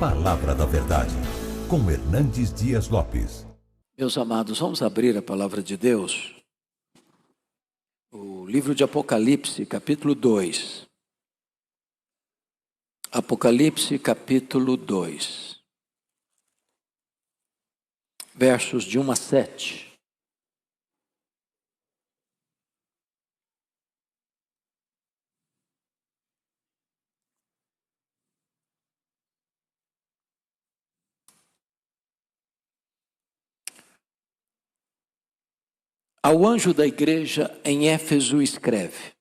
Palavra da Verdade, com Hernandes Dias Lopes. Meus amados, vamos abrir a palavra de Deus. O livro de Apocalipse, capítulo 2. Apocalipse, capítulo 2. Versos de 1 a 7. Ao anjo da igreja em Éfeso escreve: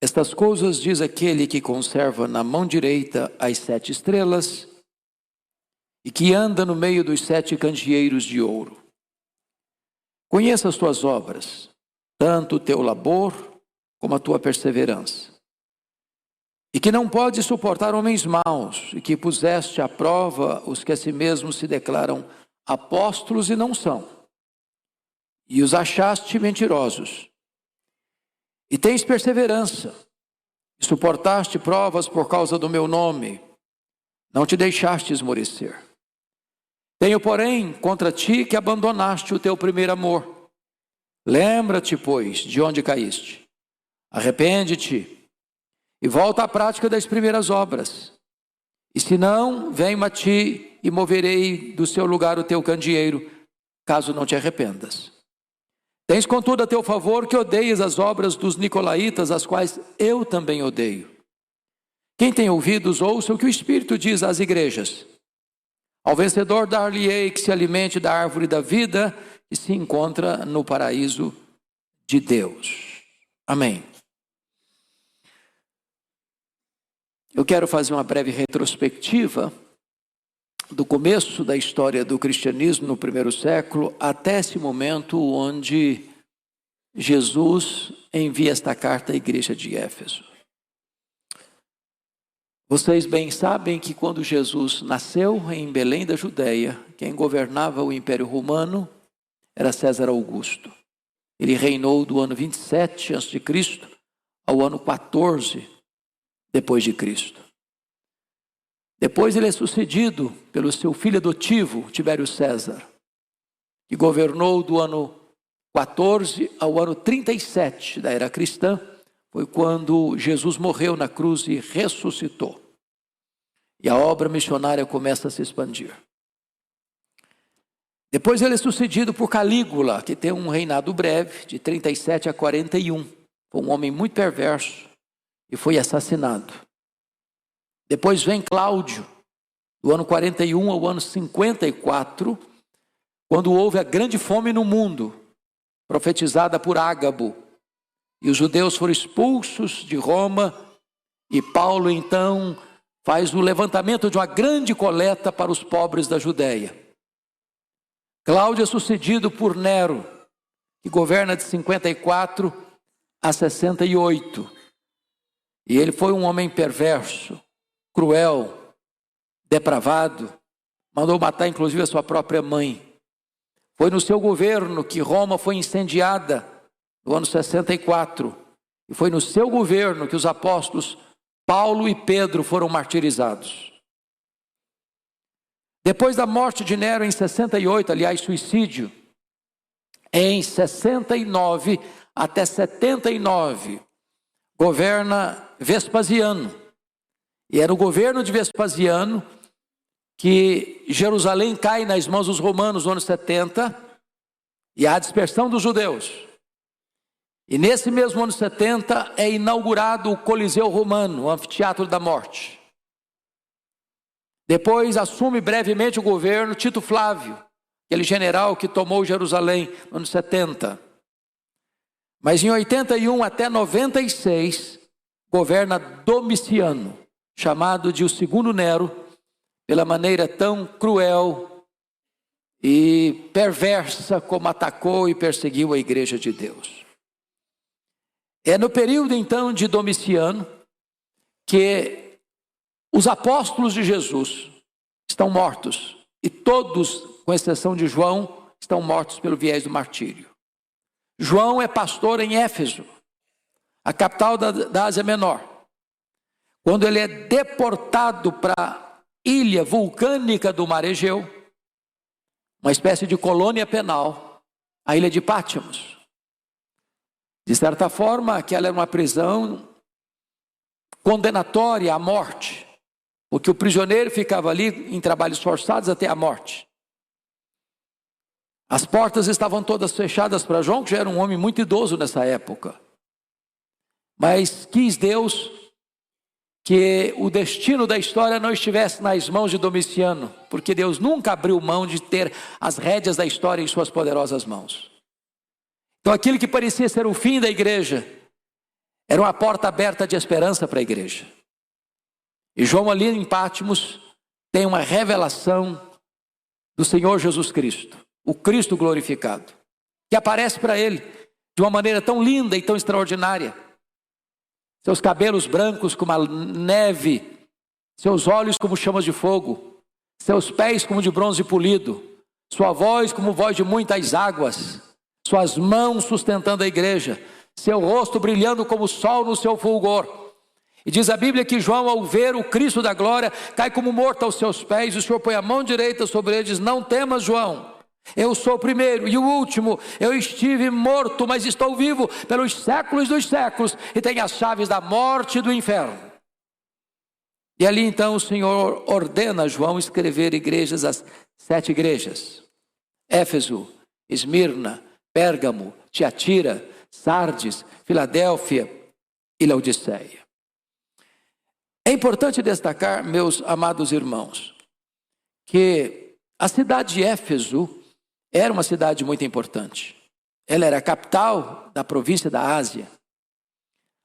Estas coisas diz aquele que conserva na mão direita as 7 estrelas e que anda no meio dos 7 candeeiros de ouro. Conheça as tuas obras, tanto o teu labor como a tua perseverança, e que não podes suportar homens maus, e que puseste à prova os que a si mesmos se declaram apóstolos e não são, e os achaste mentirosos. E tens perseverança, e suportaste provas por causa do meu nome, não te deixaste esmorecer. Tenho, porém, contra ti que abandonaste o teu primeiro amor. Lembra-te, pois, de onde caíste. Arrepende-te e volta à prática das primeiras obras. E se não, venho a ti e moverei do seu lugar o teu candeeiro, caso não te arrependas. Tens, contudo, a teu favor que odeias as obras dos nicolaítas, as quais eu também odeio. Quem tem ouvidos, ouça o que o Espírito diz às igrejas. Ao vencedor dar-lhe-ei que se alimente da árvore da vida e se encontra no paraíso de Deus. Amém. Eu quero fazer uma breve retrospectiva do começo da história do cristianismo no primeiro século até esse momento onde Jesus envia esta carta à igreja de Éfeso. Vocês bem sabem que quando Jesus nasceu em Belém da Judeia, quem governava o Império Romano era César Augusto. Ele reinou do ano 27 a.C. ao ano 14 depois de Cristo. Depois ele é sucedido pelo seu filho adotivo, Tibério César, que governou do ano 14 ao ano 37 da era cristã, foi quando Jesus morreu na cruz e ressuscitou. E a obra missionária começa a se expandir. Depois ele é sucedido por Calígula, que tem um reinado breve, de 37 a 41. Foi um homem muito perverso e foi assassinado. Depois vem Cláudio, do ano 41 ao ano 54, quando houve a grande fome no mundo, profetizada por Ágabo. E os judeus foram expulsos de Roma, e Paulo então faz o levantamento de uma grande coleta para os pobres da Judéia. Cláudio é sucedido por Nero, que governa de 54 a 68. E ele foi um homem perverso, cruel, depravado, mandou matar inclusive a sua própria mãe. Foi no seu governo que Roma foi incendiada no ano 64, e foi no seu governo que os apóstolos Paulo e Pedro foram martirizados. Depois da morte de Nero em 68, aliás, suicídio, em 69 até 79, governa Vespasiano. E era o governo de Vespasiano que Jerusalém cai nas mãos dos romanos no ano 70 e há a dispersão dos judeus. E nesse mesmo ano 70 é inaugurado o Coliseu Romano, o Anfiteatro da Morte. Depois assume brevemente o governo Tito Flávio, aquele general que tomou Jerusalém no ano 70. Mas em 81 até 96 governa Domiciano, chamado de o segundo Nero, pela maneira tão cruel e perversa como atacou e perseguiu a igreja de Deus. É no período então de Domiciano que os apóstolos de Jesus estão mortos, e todos, com exceção de João, estão mortos pelo viés do martírio. João é pastor em Éfeso, a capital da Ásia Menor. Quando ele é deportado para ilha vulcânica do mar Egeu, uma espécie de colônia penal, a ilha de Patmos. De certa forma, aquela era uma prisão condenatória à morte, porque o prisioneiro ficava ali em trabalhos forçados até a morte. As portas estavam todas fechadas para João, que já era um homem muito idoso nessa época. Mas quis Deus que o destino da história não estivesse nas mãos de Domiciano, porque Deus nunca abriu mão de ter as rédeas da história em suas poderosas mãos. Então aquilo que parecia ser o fim da igreja, era uma porta aberta de esperança para a igreja. E João ali em Patmos tem uma revelação do Senhor Jesus Cristo, o Cristo glorificado, que aparece para ele de uma maneira tão linda e tão extraordinária. Seus cabelos brancos como a neve, seus olhos como chamas de fogo, seus pés como de bronze polido, sua voz como voz de muitas águas, suas mãos sustentando a igreja, seu rosto brilhando como o sol no seu fulgor. E diz a Bíblia que João, ao ver o Cristo da glória, cai como morto aos seus pés, e o Senhor põe a mão direita sobre ele e diz: não temas, João, eu sou o primeiro e o último, eu estive morto, mas estou vivo pelos séculos dos séculos, e tenho as chaves da morte e do inferno. E ali então o Senhor ordena a João escrever igrejas, as 7 igrejas: Éfeso, Esmirna, Pérgamo, Tiatira, Sardes, Filadélfia e Laodiceia. É importante destacar, meus amados irmãos, que a cidade de Éfeso era uma cidade muito importante. Ela era a capital da província da Ásia.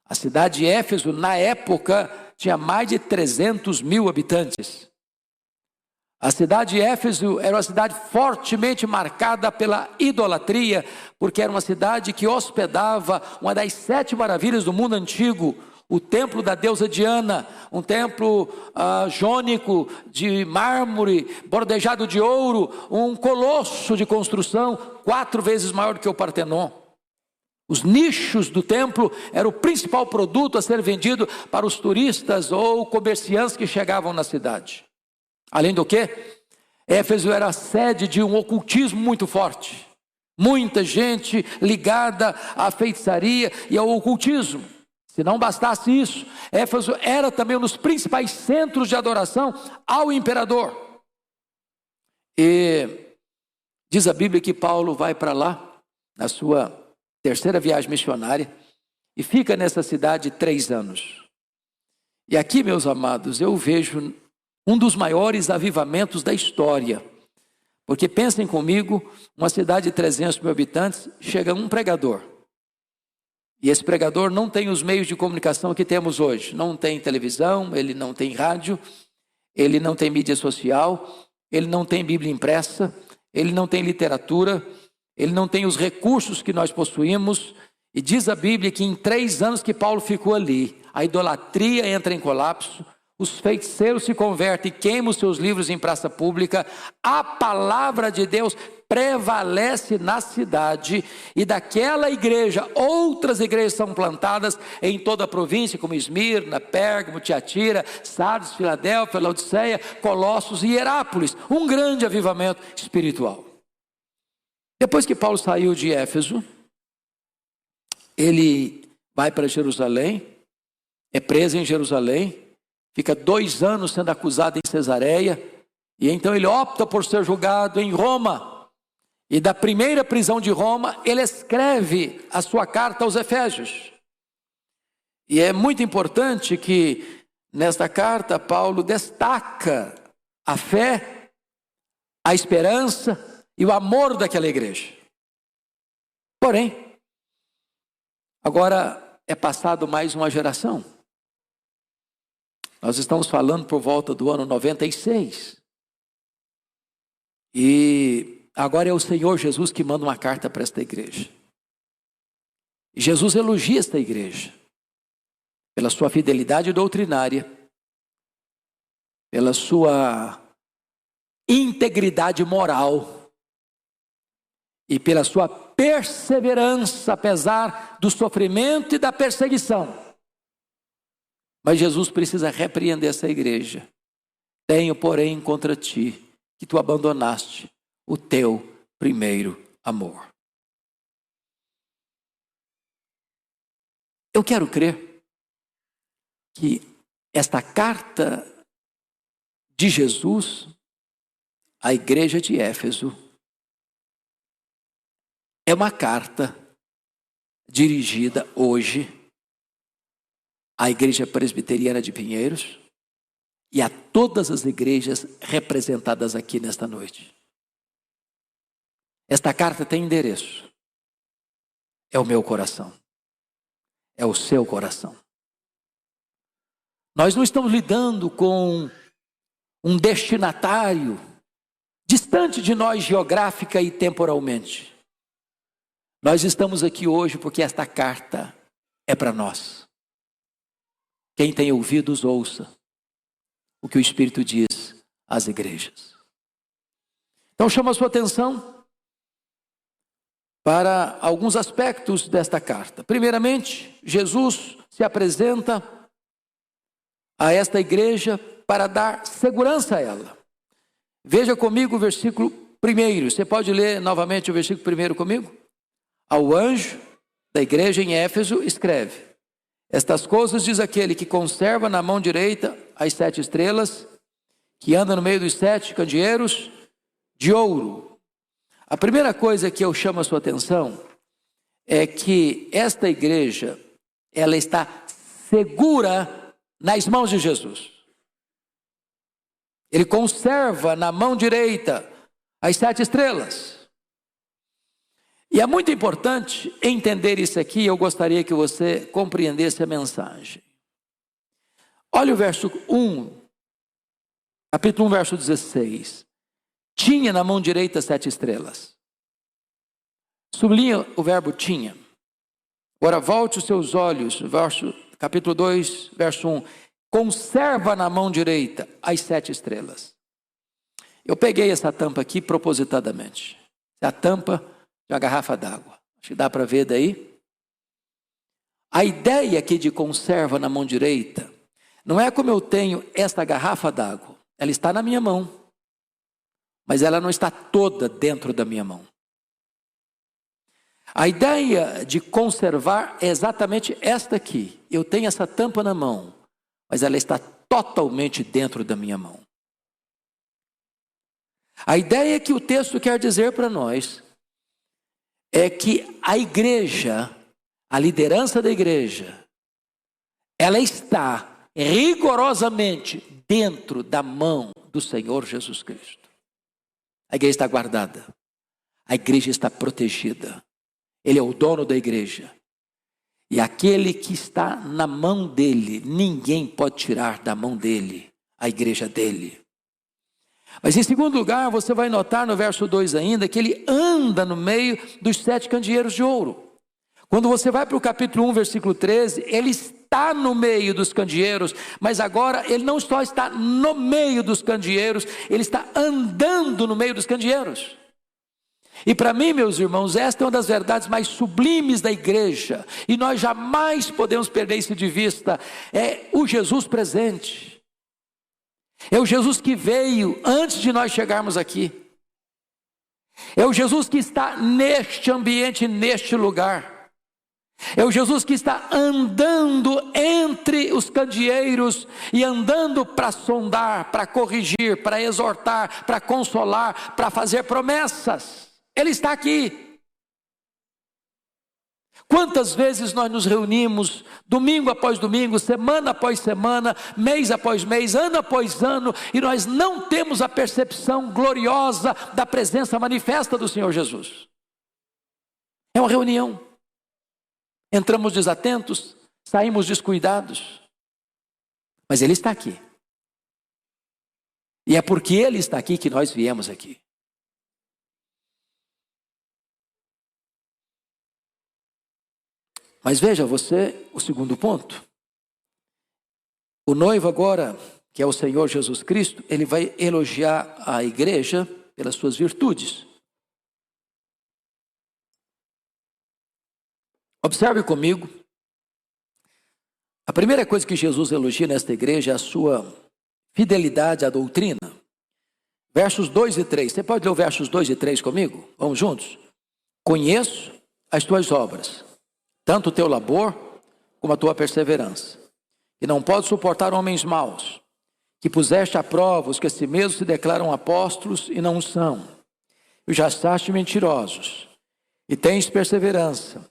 A cidade de Éfeso, na época, tinha mais de 300 mil habitantes. A cidade de Éfeso era uma cidade fortemente marcada pela idolatria, porque era uma cidade que hospedava uma das 7 maravilhas do mundo antigo, o templo da deusa Diana, um templo jônico de mármore, bordejado de ouro, um colosso de construção 4 vezes maior do que o Partenon. Os nichos do templo eram o principal produto a ser vendido para os turistas ou comerciantes que chegavam na cidade. Além do que, Éfeso era a sede de um ocultismo muito forte. Muita gente ligada à feitiçaria e ao ocultismo. Se não bastasse isso, Éfeso era também um dos principais centros de adoração ao imperador. E diz a Bíblia que Paulo vai para lá, na sua 3ª viagem missionária, e fica nessa cidade 3 anos. E aqui, meus amados, eu vejo um dos maiores avivamentos da história. Porque pensem comigo, uma cidade de 300 mil habitantes, chega um pregador. E esse pregador não tem os meios de comunicação que temos hoje. Não tem televisão, ele não tem rádio, ele não tem mídia social, ele não tem Bíblia impressa, ele não tem literatura, ele não tem os recursos que nós possuímos. E diz a Bíblia que em 3 anos que Paulo ficou ali, a idolatria entra em colapso, os feiticeiros se convertem e queimam os seus livros em praça pública, a palavra de Deus prevalece na cidade, e daquela igreja, outras igrejas são plantadas em toda a província, como Esmirna, Pérgamo, Tiatira, Sardes, Filadélfia, Laodiceia, Colossos e Hierápolis. Um grande avivamento espiritual. Depois que Paulo saiu de Éfeso, ele vai para Jerusalém, é preso em Jerusalém, fica 2 anos sendo acusado em Cesareia, e então ele opta por ser julgado em Roma. E da primeira prisão de Roma, ele escreve a sua carta aos Efésios. E é muito importante que nesta carta Paulo destaca a fé, a esperança e o amor daquela igreja. Porém, agora é passado mais uma geração. Nós estamos falando por volta do ano 96. E agora é o Senhor Jesus que manda uma carta para esta igreja. E Jesus elogia esta igreja pela sua fidelidade doutrinária, pela sua integridade moral e pela sua perseverança, apesar do sofrimento e da perseguição. Mas Jesus precisa repreender essa igreja, Tenho, porém, contra ti que tu abandonaste o teu primeiro amor. Eu quero crer que esta carta de Jesus à igreja de Éfeso é uma carta dirigida hoje à igreja presbiteriana de Pinheiros e a todas as igrejas representadas aqui nesta noite. Esta carta tem endereço. É o meu coração. É o seu coração. Nós não estamos lidando com um destinatário distante de nós geográfica e temporalmente. Nós estamos aqui hoje porque esta carta é para nós. Quem tem ouvidos, ouça o que o Espírito diz às igrejas. Então chama a sua atenção para alguns aspectos desta carta. Primeiramente, Jesus se apresenta a esta igreja para dar segurança a ela. Veja comigo o versículo 1. Você pode ler novamente o versículo 1 comigo? Ao anjo da igreja em Éfeso escreve: estas coisas diz aquele que conserva na mão direita as 7 estrelas, que anda no meio dos 7 candeeiros de ouro. A primeira coisa que eu chamo a sua atenção é que esta igreja, ela está segura nas mãos de Jesus. Ele conserva na mão direita as 7 estrelas. E é muito importante entender isso aqui. Eu gostaria que você compreendesse a mensagem. Olha o verso 1, capítulo 1, verso 16. Tinha na mão direita 7 estrelas. Sublinha o verbo tinha. Agora volte os seus olhos, capítulo 2, verso 1. Conserva na mão direita as 7 estrelas. Eu peguei essa tampa aqui propositadamente. A tampa de uma garrafa d'água. Acho que dá para ver daí. A ideia aqui de conserva na mão direita não é como eu tenho esta garrafa d'água. Ela está na minha mão, mas ela não está toda dentro da minha mão. A ideia de conservar é exatamente esta aqui. Eu tenho essa tampa na mão, mas ela está totalmente dentro da minha mão. A ideia que o texto quer dizer para nós é que a igreja, a liderança da igreja, ela está rigorosamente dentro da mão do Senhor Jesus Cristo. A igreja está guardada, a igreja está protegida. Ele é o dono da igreja. E aquele que está na mão dele, ninguém pode tirar da mão dele a igreja dele. Mas em segundo lugar, você vai notar no verso 2 ainda, que ele anda no meio dos 7 candeeiros de ouro. Quando você vai para o capítulo 1, versículo 13, ele está no meio dos candeeiros, mas agora ele não só está no meio dos candeeiros, ele está andando no meio dos candeeiros. E para mim, meus irmãos, esta é uma das verdades mais sublimes da igreja, e nós jamais podemos perder isso de vista. É o Jesus presente. É o Jesus que veio antes de nós chegarmos aqui. É o Jesus que está neste ambiente, neste lugar. É o Jesus que está andando entre os candeeiros e andando para sondar, para corrigir, para exortar, para consolar, para fazer promessas. Ele está aqui. Quantas vezes nós nos reunimos, domingo após domingo, semana após semana, mês após mês, ano após ano, e nós não temos a percepção gloriosa da presença manifesta do Senhor Jesus. É uma reunião. Entramos desatentos, saímos descuidados, mas Ele está aqui. E é porque Ele está aqui que nós viemos aqui. Mas veja você, o segundo ponto. O noivo agora, que é o Senhor Jesus Cristo, ele vai elogiar a igreja pelas suas virtudes. Observe comigo. A primeira coisa que Jesus elogia nesta igreja é a sua fidelidade à doutrina. Versos 2 e 3. Você pode ler o versos 2 e 3 comigo? Vamos juntos? Conheço as tuas obras, tanto o teu labor como a tua perseverança, que não pode suportar homens maus, que puseste à prova os que a si mesmos se declaram apóstolos e não são, e já achaste mentirosos, e tens perseverança,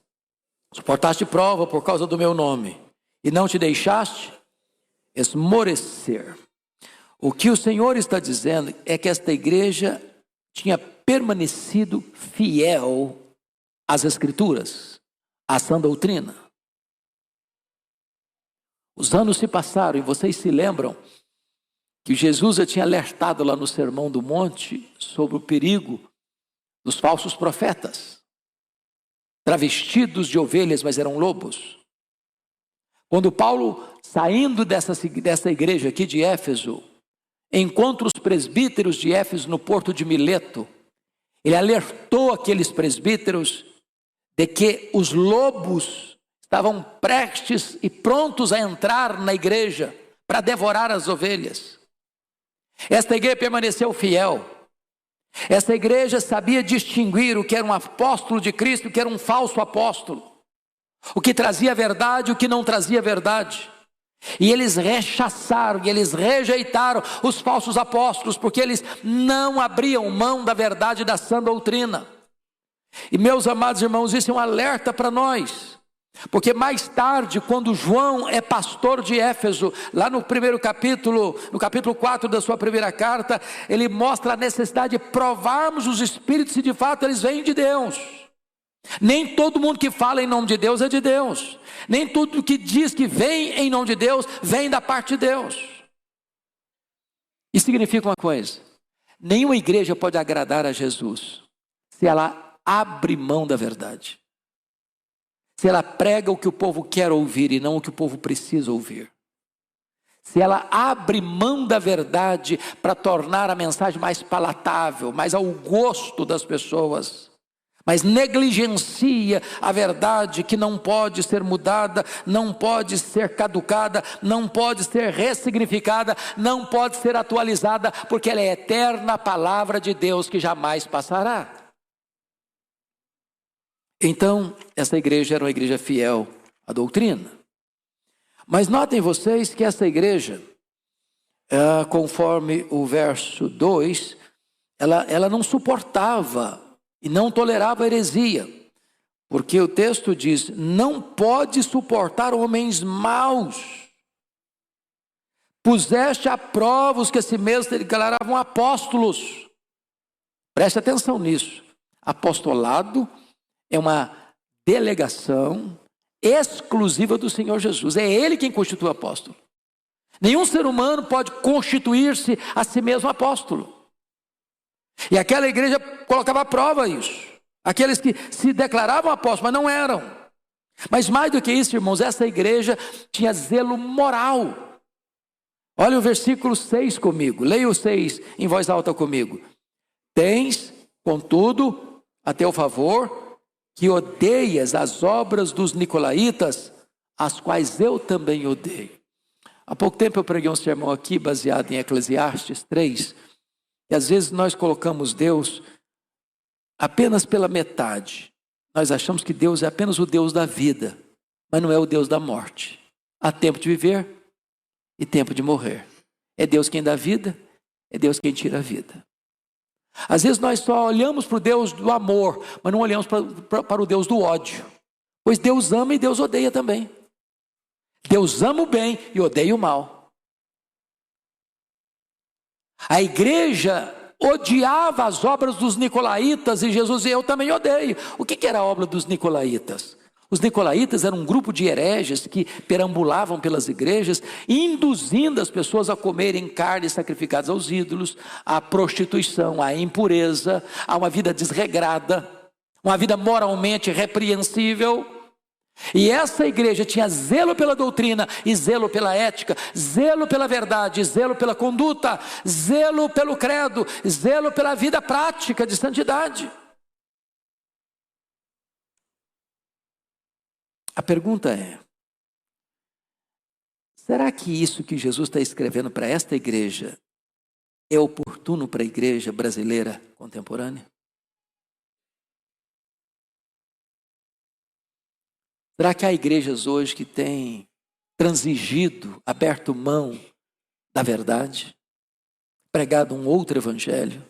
suportaste prova por causa do meu nome, e não te deixaste esmorecer. O que o Senhor está dizendo é que esta igreja tinha permanecido fiel às Escrituras, à sã doutrina. Os anos se passaram e vocês se lembram que Jesus já tinha alertado lá no Sermão do Monte sobre o perigo dos falsos profetas, travestidos de ovelhas, mas eram lobos. Quando Paulo, saindo dessa igreja aqui de Éfeso, encontra os presbíteros de Éfeso no porto de Mileto, ele alertou aqueles presbíteros de que os lobos estavam prestes e prontos a entrar na igreja para devorar as ovelhas. Esta igreja permaneceu fiel. Esta igreja sabia distinguir o que era um apóstolo de Cristo e o que era um falso apóstolo, o que trazia verdade e o que não trazia verdade. E eles rechaçaram, e eles rejeitaram os falsos apóstolos, porque eles não abriam mão da verdade da sã doutrina. E meus amados irmãos, isso é um alerta para nós, porque mais tarde, quando João é pastor de Éfeso, lá no primeiro capítulo, no capítulo 4 da sua primeira carta, ele mostra a necessidade de provarmos os espíritos se de fato eles vêm de Deus. Nem todo mundo que fala em nome de Deus é de Deus. Nem tudo que diz que vem em nome de Deus, vem da parte de Deus. Isso significa uma coisa: nenhuma igreja pode agradar a Jesus se ela abre mão da verdade, se ela prega o que o povo quer ouvir e não o que o povo precisa ouvir, se ela abre mão da verdade para tornar a mensagem mais palatável, mais ao gosto das pessoas, mas negligencia a verdade que não pode ser mudada, não pode ser caducada, não pode ser ressignificada, não pode ser atualizada, porque ela é eterna palavra de Deus que jamais passará. Então, essa igreja era uma igreja fiel à doutrina. Mas notem vocês que essa igreja, conforme o verso 2, ela não suportava e não tolerava heresia, porque o texto diz: não pode suportar homens maus, puseste à prova os que a si mesmos declaravam apóstolos. Preste atenção nisso. Apostolado é uma delegação exclusiva do Senhor Jesus, é Ele quem constitui o apóstolo. Nenhum ser humano pode constituir-se a si mesmo apóstolo. E aquela igreja colocava à prova isso. Aqueles que se declaravam apóstolos, mas não eram. Mas mais do que isso, irmãos, essa igreja tinha zelo moral. Olha o versículo 6 comigo. Leia o 6 em voz alta comigo. Tens, contudo, a teu favor, que odeias as obras dos nicolaítas, as quais eu também odeio. Há pouco tempo eu preguei um sermão aqui, baseado em Eclesiastes 3, e às vezes nós colocamos Deus apenas pela metade. Nós achamos que Deus é apenas o Deus da vida, mas não é o Deus da morte. Há tempo de viver e tempo de morrer. É Deus quem dá vida, é Deus quem tira a vida. Às vezes nós só olhamos para o Deus do amor, mas não olhamos para o Deus do ódio. Pois Deus ama e Deus odeia também. Deus ama o bem e odeia o mal. A igreja odiava as obras dos nicolaítas e Jesus dizia: eu também odeio. O que era a obra dos nicolaítas? Os nicolaítas eram um grupo de hereges que perambulavam pelas igrejas, induzindo as pessoas a comerem carnes sacrificadas aos ídolos, à prostituição, à impureza, a uma vida desregrada, uma vida moralmente repreensível. E essa igreja tinha zelo pela doutrina e zelo pela ética, zelo pela verdade, zelo pela conduta, zelo pelo credo, zelo pela vida prática de santidade. A pergunta é: será que isso que Jesus está escrevendo para esta igreja é oportuno para a igreja brasileira contemporânea? Será que há igrejas hoje que têm transigido, aberto mão da verdade, pregado um outro evangelho,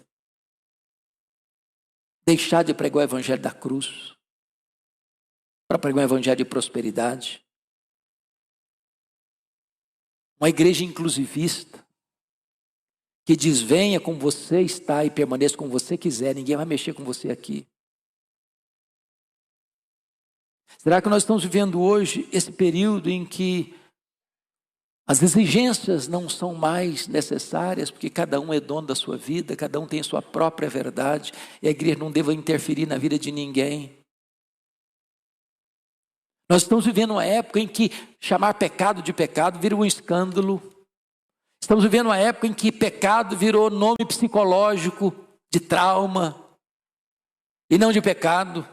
deixado de pregar o evangelho da cruz, para pregar um evangelho de prosperidade? Uma igreja inclusivista, que diz: venha como você está e permaneça como você quiser, ninguém vai mexer com você aqui. Será que nós estamos vivendo hoje esse período em que as exigências não são mais necessárias, porque cada um é dono da sua vida, cada um tem a sua própria verdade, e a igreja não deva interferir na vida de ninguém? Nós estamos vivendo uma época em que chamar pecado de pecado vira um escândalo. Estamos vivendo uma época em que pecado virou nome psicológico de trauma e não de pecado.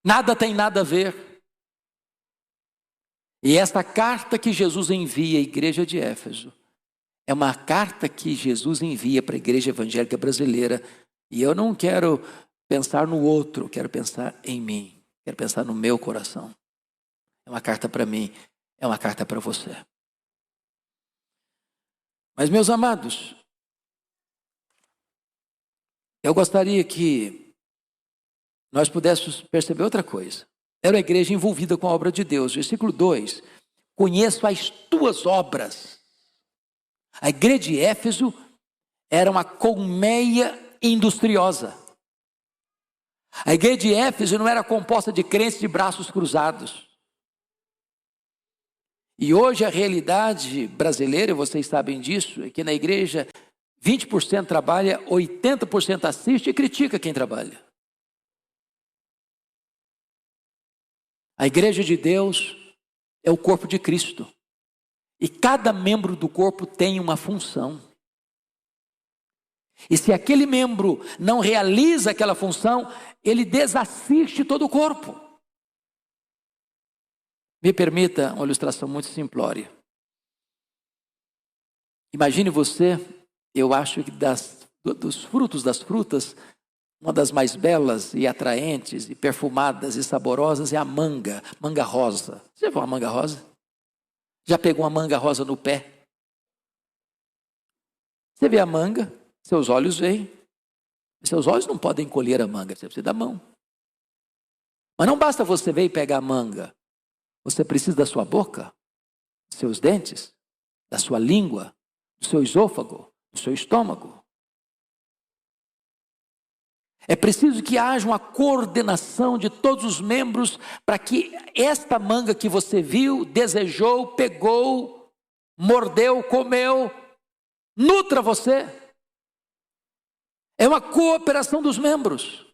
Nada tem nada a ver. E esta carta que Jesus envia à igreja de Éfeso é uma carta que Jesus envia para a igreja evangélica brasileira. E eu não quero pensar no outro, eu quero pensar em mim. Quero pensar no meu coração. É uma carta para mim, é uma carta para você. Mas, meus amados, eu gostaria que nós pudéssemos perceber outra coisa. Era uma igreja envolvida com a obra de Deus. Versículo 2: conheço as tuas obras. A igreja de Éfeso era uma colmeia industriosa. A igreja de Éfeso não era composta de crentes de braços cruzados. E hoje a realidade brasileira, vocês sabem disso, é que na igreja 20% trabalha, 80% assiste e critica quem trabalha. A igreja de Deus é o corpo de Cristo. E cada membro do corpo tem uma função. E se aquele membro não realiza aquela função, ele desassiste todo o corpo. Me permita uma ilustração muito simplória. Imagine você, eu acho que dos frutos das frutas, uma das mais belas e atraentes e perfumadas e saborosas é a manga rosa. Você já viu uma manga rosa? Já pegou uma manga rosa no pé? Você vê a manga, seus olhos veem. Seus olhos não podem colher a manga, você precisa da mão. Mas não basta você ver e pegar a manga. Você precisa da sua boca, dos seus dentes, da sua língua, do seu esôfago, do seu estômago. É preciso que haja uma coordenação de todos os membros para que esta manga que você viu, desejou, pegou, mordeu, comeu, nutra você. É uma cooperação dos membros.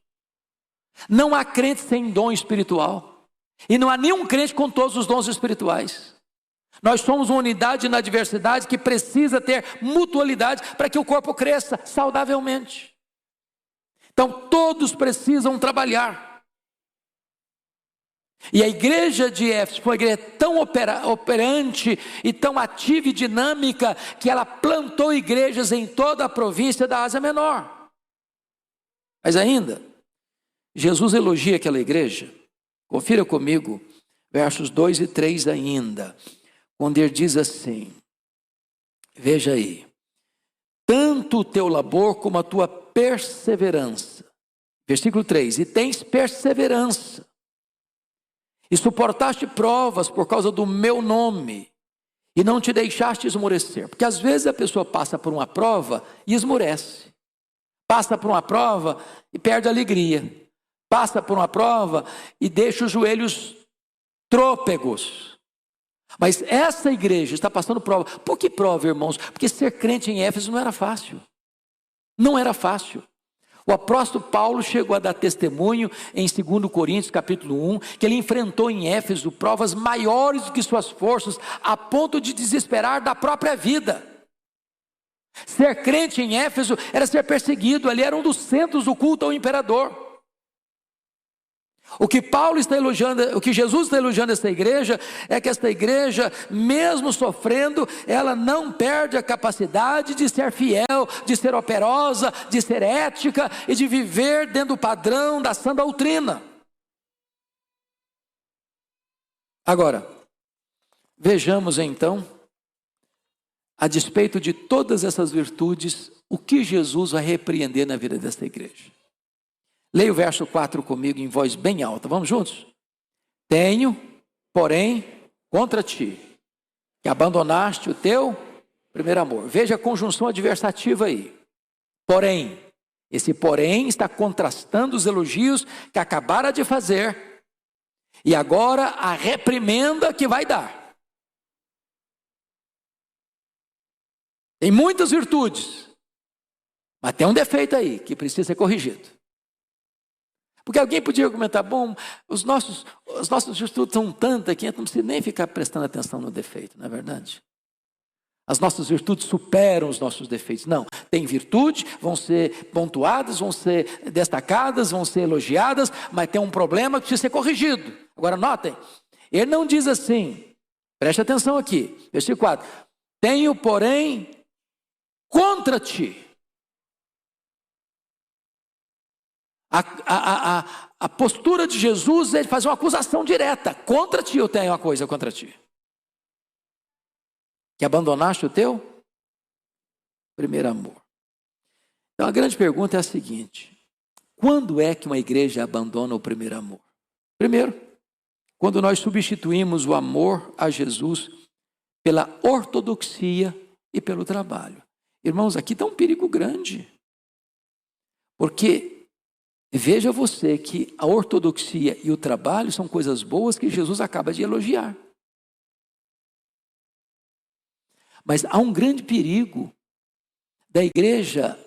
Não há crente sem dom espiritual. E não há nenhum crente com todos os dons espirituais. Nós somos uma unidade na diversidade que precisa ter mutualidade para que o corpo cresça saudavelmente. Então todos precisam trabalhar. E a igreja de Éfeso foi uma igreja tão operante e tão ativa e dinâmica que ela plantou igrejas em toda a província da Ásia Menor. Mas ainda, Jesus elogia aquela igreja. Confira comigo, versos 2 e 3 ainda, quando ele diz assim, veja aí, tanto o teu labor como a tua perseverança. Versículo 3, e tens perseverança, e suportaste provas por causa do meu nome, e não te deixaste esmorecer. Porque às vezes a pessoa passa por uma prova e esmorece. Passa por uma prova e perde a alegria. Passa por uma prova e deixa os joelhos trôpegos. Mas essa igreja está passando prova. Por que prova, irmãos? Porque ser crente em Éfeso não era fácil. Não era fácil. O apóstolo Paulo chegou a dar testemunho em 2 Coríntios capítulo 1, que ele enfrentou em Éfeso provas maiores do que suas forças, a ponto de desesperar da própria vida. Ser crente em Éfeso era ser perseguido, ali era um dos centros do culto ao imperador. O que Paulo está elogiando, o que Jesus está elogiando esta igreja, é que esta igreja, mesmo sofrendo, ela não perde a capacidade de ser fiel, de ser operosa, de ser ética e de viver dentro do padrão da sã doutrina. Agora, vejamos então, a despeito de todas essas virtudes, o que Jesus vai repreender na vida desta igreja. Leia o verso 4 comigo em voz bem alta, vamos juntos? Tenho, porém, contra ti, que abandonaste o teu primeiro amor. Veja a conjunção adversativa aí. Porém, esse porém está contrastando os elogios que acabara de fazer e agora a reprimenda que vai dar. Tem muitas virtudes, mas tem um defeito aí que precisa ser corrigido. Porque alguém podia argumentar, bom, os nossos virtudes são tantas que a gente não precisa nem ficar prestando atenção no defeito, não é verdade? As nossas virtudes superam os nossos defeitos. Não, tem virtude, vão ser pontuadas, vão ser destacadas, vão ser elogiadas, mas tem um problema que precisa ser corrigido. Agora notem, ele não diz assim, preste atenção aqui, versículo 4. Tenho, porém, contra ti. A postura de Jesus é ele fazer uma acusação direta. Contra ti eu tenho uma coisa contra ti. Que abandonaste o teu primeiro amor. Então a grande pergunta é a seguinte: quando é que uma igreja abandona o primeiro amor? Primeiro, quando nós substituímos o amor a Jesus pela ortodoxia e pelo trabalho. Irmãos, aqui está um perigo grande. Porque veja você que a ortodoxia e o trabalho são coisas boas que Jesus acaba de elogiar. Mas há um grande perigo da igreja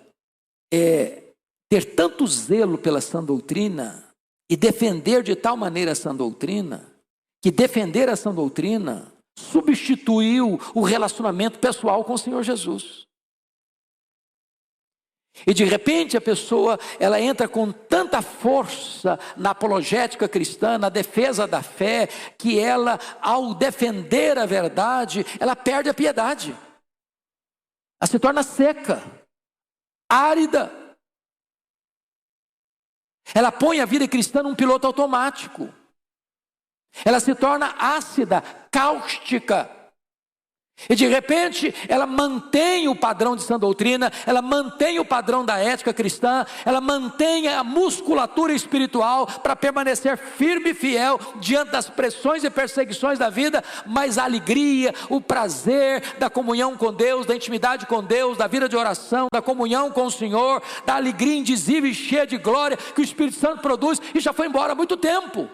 ter tanto zelo pela sã doutrina e defender de tal maneira a sã doutrina, que defender a sã doutrina substituiu o relacionamento pessoal com o Senhor Jesus. E de repente a pessoa, ela entra com tanta força na apologética cristã, na defesa da fé, que ela, ao defender a verdade, ela perde a piedade. Ela se torna seca, árida. Ela põe a vida cristã num piloto automático. Ela se torna ácida, cáustica. E de repente, ela mantém o padrão de sã doutrina, ela mantém o padrão da ética cristã, ela mantém a musculatura espiritual para permanecer firme e fiel diante das pressões e perseguições da vida, mas a alegria, o prazer da comunhão com Deus, da intimidade com Deus, da vida de oração, da comunhão com o Senhor, da alegria indizível e cheia de glória que o Espírito Santo produz, e já foi embora há muito tempo.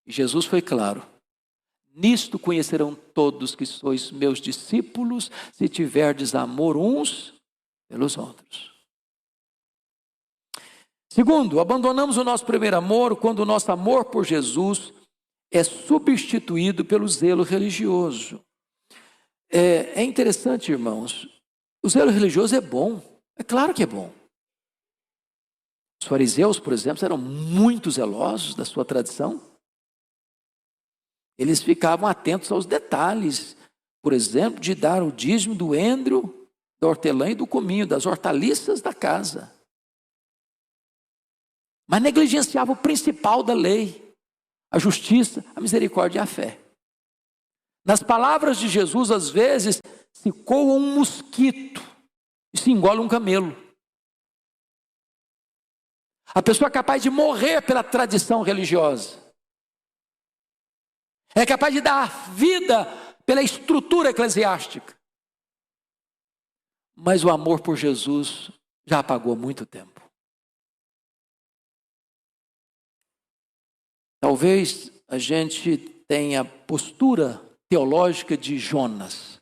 E Jesus foi claro: nisto conhecerão todos que sois meus discípulos, se tiverdes amor uns pelos outros. Segundo, abandonamos o nosso primeiro amor quando o nosso amor por Jesus é substituído pelo zelo religioso. É interessante, irmãos, o zelo religioso é bom, é claro que é bom. Os fariseus, por exemplo, eram muito zelosos da sua tradição. Eles ficavam atentos aos detalhes, por exemplo, de dar o dízimo do endro, da hortelã e do cominho, das hortaliças da casa. Mas negligenciava o principal da lei, a justiça, a misericórdia e a fé. Nas palavras de Jesus, às vezes, se coa um mosquito e se engole um camelo. A pessoa é capaz de morrer pela tradição religiosa. É capaz de dar vida pela estrutura eclesiástica. Mas o amor por Jesus já apagou há muito tempo. Talvez a gente tenha a postura teológica de Jonas.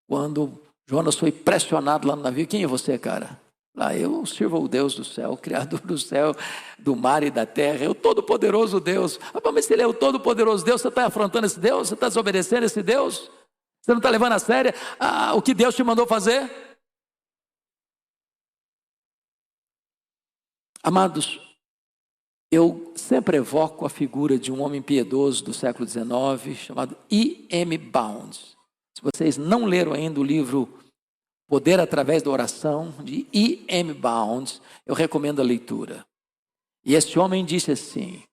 Quando Jonas foi pressionado lá no navio: quem é você, cara? Lá, eu sirvo ao Deus do céu, Criador do céu, do mar e da terra, é o todo-poderoso Deus. Mas se ele é o todo-poderoso Deus, você está afrontando esse Deus? Você está desobedecendo esse Deus? Você não está levando a sério o que Deus te mandou fazer? Amados, eu sempre evoco a figura de um homem piedoso do século XIX, chamado E.M. Bounds. Se vocês não leram ainda o livro Poder através da Oração, de E.M. Bounds, eu recomendo a leitura. E esse homem disse assim: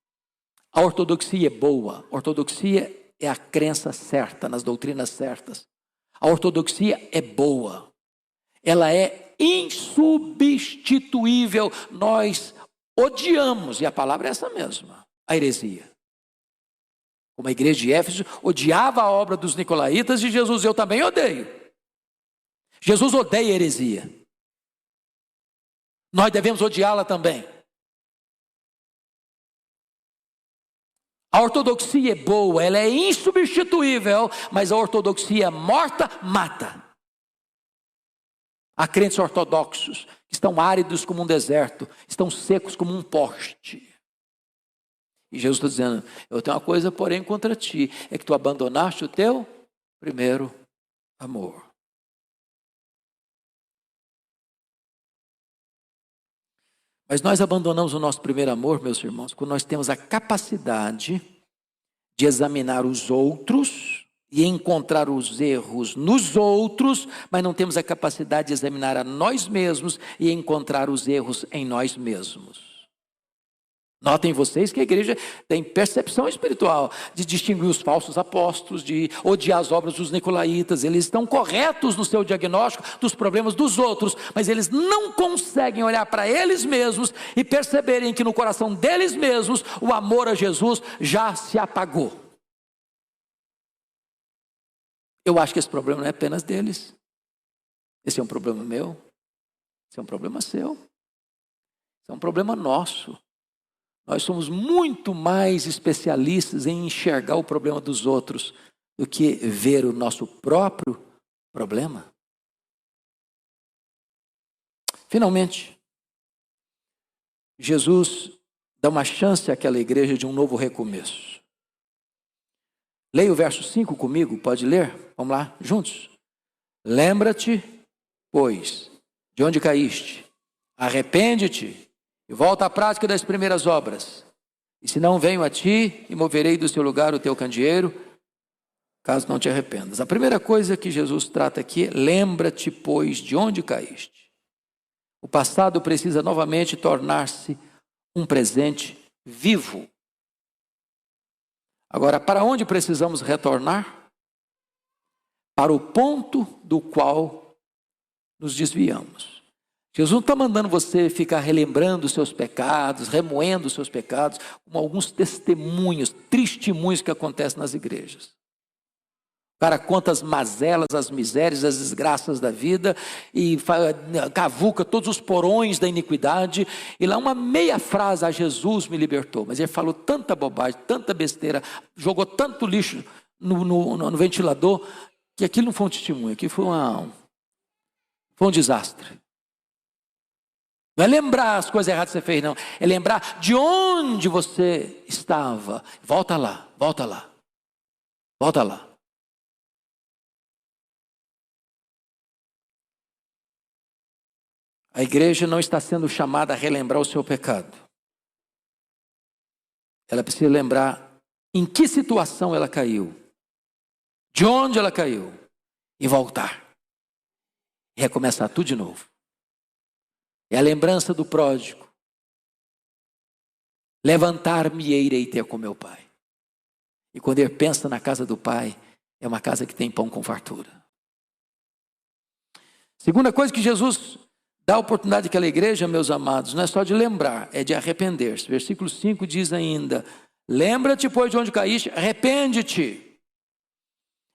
a ortodoxia é boa, a ortodoxia é a crença certa, nas doutrinas certas. A ortodoxia é boa, ela é insubstituível. Nós odiamos, e a palavra é essa mesma, a heresia. Como a igreja de Éfeso odiava a obra dos nicolaítas, e Jesus, eu também odeio. Jesus odeia a heresia. Nós devemos odiá-la também. A ortodoxia é boa, ela é insubstituível, mas a ortodoxia morta mata. Há crentes ortodoxos que estão áridos como um deserto, estão secos como um poste. E Jesus está dizendo: eu tenho uma coisa, porém, contra ti, é que tu abandonaste o teu primeiro amor. Mas nós abandonamos o nosso primeiro amor, meus irmãos, quando nós temos a capacidade de examinar os outros e encontrar os erros nos outros, mas não temos a capacidade de examinar a nós mesmos e encontrar os erros em nós mesmos. Notem vocês que a igreja tem percepção espiritual de distinguir os falsos apóstolos, de odiar as obras dos nicolaítas. Eles estão corretos no seu diagnóstico dos problemas dos outros, mas eles não conseguem olhar para eles mesmos e perceberem que no coração deles mesmos o amor a Jesus já se apagou. Eu acho que esse problema não é apenas deles. Esse é um problema meu, esse é um problema seu, esse é um problema nosso. Nós somos muito mais especialistas em enxergar o problema dos outros do que ver o nosso próprio problema. Finalmente, Jesus dá uma chance àquela igreja de um novo recomeço. Leia o verso 5 comigo, pode ler? Vamos lá, juntos. Lembra-te, pois, de onde caíste, arrepende-te e volta à prática das primeiras obras. E se não venho a ti, e moverei do seu lugar o teu candeeiro, caso não te arrependas. A primeira coisa que Jesus trata aqui é: lembra-te, pois, de onde caíste. O passado precisa novamente tornar-se um presente vivo. Agora, para onde precisamos retornar? Para o ponto do qual nos desviamos. Jesus não está mandando você ficar relembrando os seus pecados, remoendo os seus pecados, como alguns testemunhos, testemunhos que acontecem nas igrejas. O cara conta as mazelas, as misérias, as desgraças da vida e cavuca todos os porões da iniquidade. E lá uma meia frase: a Jesus me libertou. Mas ele falou tanta bobagem, tanta besteira, jogou tanto lixo no ventilador, que aquilo não foi um testemunho, aquilo foi um desastre. Não é lembrar as coisas erradas que você fez, não. É lembrar de onde você estava. Volta lá, volta lá, volta lá. A igreja não está sendo chamada a relembrar o seu pecado. Ela precisa lembrar em que situação ela caiu, de onde ela caiu, e voltar. E recomeçar tudo de novo. É a lembrança do pródigo. Levantar-me e irei ter com meu pai. E quando ele pensa na casa do pai, é uma casa que tem pão com fartura. Segunda coisa que Jesus dá a oportunidade àquela igreja, meus amados, não é só de lembrar, é de arrepender-se. Versículo 5 diz ainda: lembra-te, pois, de onde caíste, arrepende-te.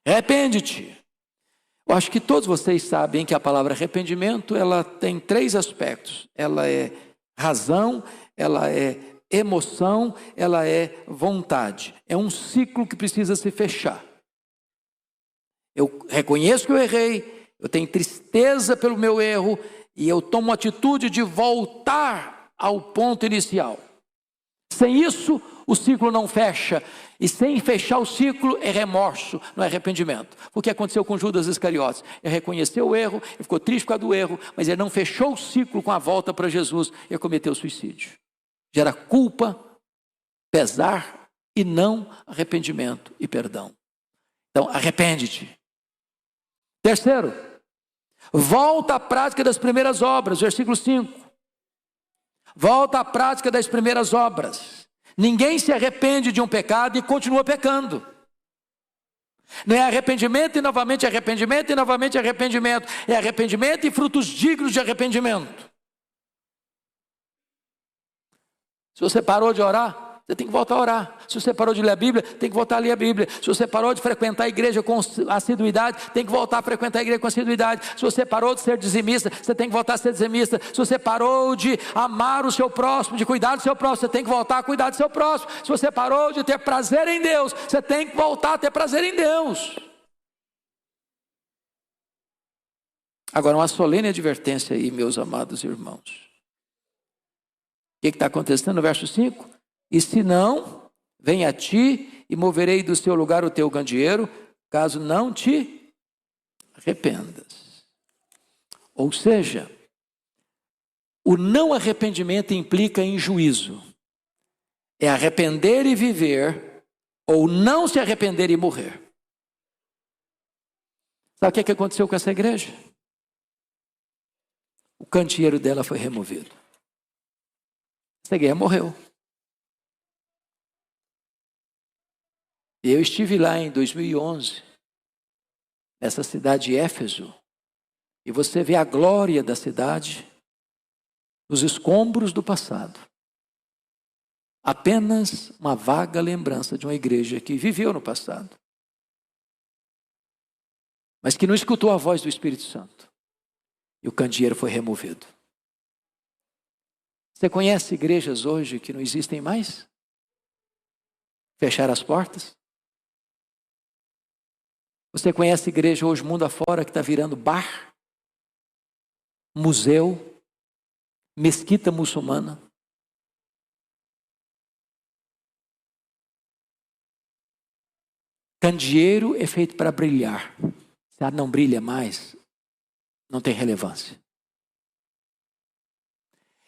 Arrepende-te. Eu acho que todos vocês sabem que a palavra arrependimento, ela tem 3 aspectos. Ela é razão, ela é emoção, ela é vontade. É um ciclo que precisa se fechar. Eu reconheço que eu errei, eu tenho tristeza pelo meu erro e eu tomo a atitude de voltar ao ponto inicial. Sem isso, o ciclo não fecha. E sem fechar o ciclo é remorso, não é arrependimento. O que aconteceu com Judas Iscariotes? Ele reconheceu o erro, ele ficou triste por causa do erro, mas ele não fechou o ciclo com a volta para Jesus e cometeu suicídio. Gera culpa, pesar e não arrependimento e perdão. Então, arrepende-te. Terceiro, volta à prática das primeiras obras, versículo 5. Volta à prática das primeiras obras. Ninguém se arrepende de um pecado e continua pecando. Não é arrependimento e novamente arrependimento e novamente arrependimento. É arrependimento e frutos dignos de arrependimento. Se você parou de orar, você tem que voltar a orar. Se você parou de ler a Bíblia, tem que voltar a ler a Bíblia. Se você parou de frequentar a igreja com assiduidade, tem que voltar a frequentar a igreja com assiduidade. Se você parou de ser dizimista, você tem que voltar a ser dizimista. Se você parou de amar o seu próximo, de cuidar do seu próximo, você tem que voltar a cuidar do seu próximo. Se você parou de ter prazer em Deus, você tem que voltar a ter prazer em Deus. Agora, uma solene advertência aí, meus amados irmãos. O que está acontecendo no verso 5? E se não, vem a ti e moverei do seu lugar o teu candeeiro, caso não te arrependas. Ou seja, o não arrependimento implica em juízo. É arrepender e viver, ou não se arrepender e morrer. Sabe o que aconteceu com essa igreja? O candeeiro dela foi removido. Essa igreja morreu. Eu estive lá em 2011, nessa cidade de Éfeso, e você vê a glória da cidade nos escombros do passado. Apenas uma vaga lembrança de uma igreja que viveu no passado, mas que não escutou a voz do Espírito Santo. E o candeeiro foi removido. Você conhece igrejas hoje que não existem mais? Fecharam as portas? Você conhece igreja hoje, mundo afora, que está virando bar, museu, mesquita muçulmana? Candeeiro é feito para brilhar. Se ela não brilha mais, não tem relevância.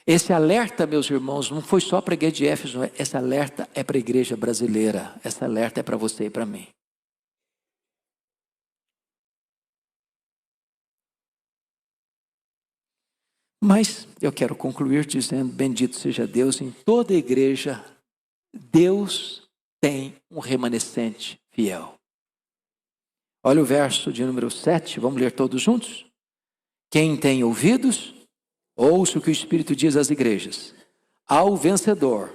Esse alerta, meus irmãos, não foi só para a igreja de Éfeso, esse alerta é para a igreja brasileira, esse alerta é para você e para mim. Mas eu quero concluir dizendo, bendito seja Deus, em toda a igreja, Deus tem um remanescente fiel. Olha o verso de número 7, vamos ler todos juntos? Quem tem ouvidos, ouça o que o Espírito diz às igrejas. Ao vencedor,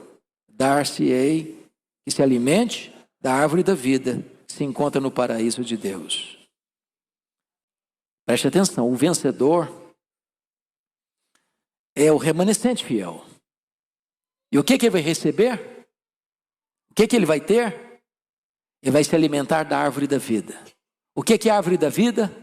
dar-se-ei que se alimente da árvore da vida, que se encontra no paraíso de Deus. Preste atenção, o vencedor é o remanescente fiel. E o que ele vai receber? O que ele vai ter? Ele vai se alimentar da árvore da vida. O que é a árvore da vida?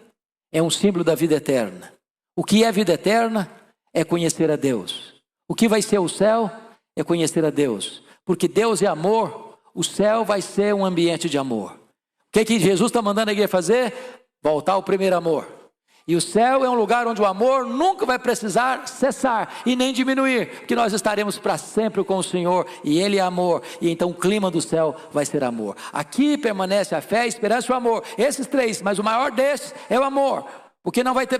É um símbolo da vida eterna. O que é vida eterna? É conhecer a Deus. O que vai ser o céu? É conhecer a Deus. Porque Deus é amor, o céu vai ser um ambiente de amor. O que Jesus está mandando a igreja fazer? Voltar ao primeiro amor. E o céu é um lugar onde o amor nunca vai precisar cessar e nem diminuir, porque nós estaremos para sempre com o Senhor e Ele é amor, e então o clima do céu vai ser amor. Aqui permanece a fé, a esperança e o amor, esses três, mas o maior desses é o amor, porque não vai ter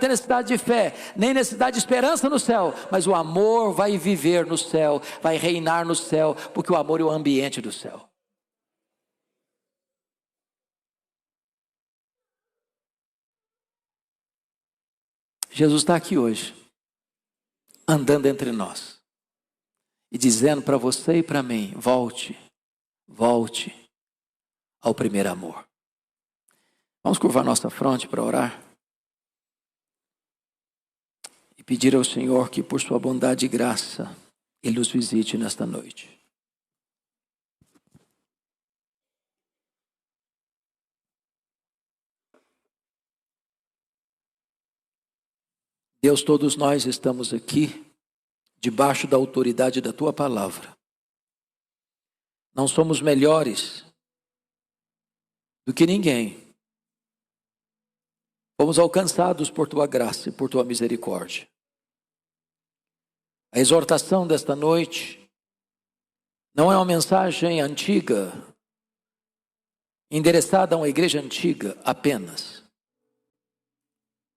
necessidade de fé, nem necessidade de esperança no céu, mas o amor vai viver no céu, vai reinar no céu, porque o amor é o ambiente do céu. Jesus está aqui hoje, andando entre nós, e dizendo para você e para mim, volte ao primeiro amor. Vamos curvar nossa fronte para orar? E pedir ao Senhor que por sua bondade e graça, Ele nos visite nesta noite. Deus, todos nós estamos aqui, debaixo da autoridade da Tua palavra. Não somos melhores do que ninguém. Fomos alcançados por tua graça e por tua misericórdia. A exortação desta noite não é uma mensagem antiga, endereçada a uma igreja antiga apenas.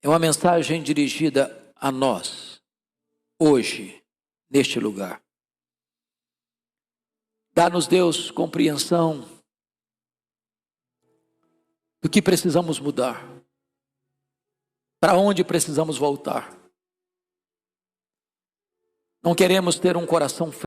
É uma mensagem dirigida a nós, hoje, neste lugar. Dá-nos, Deus, compreensão do que precisamos mudar, para onde precisamos voltar. Não queremos ter um coração frio.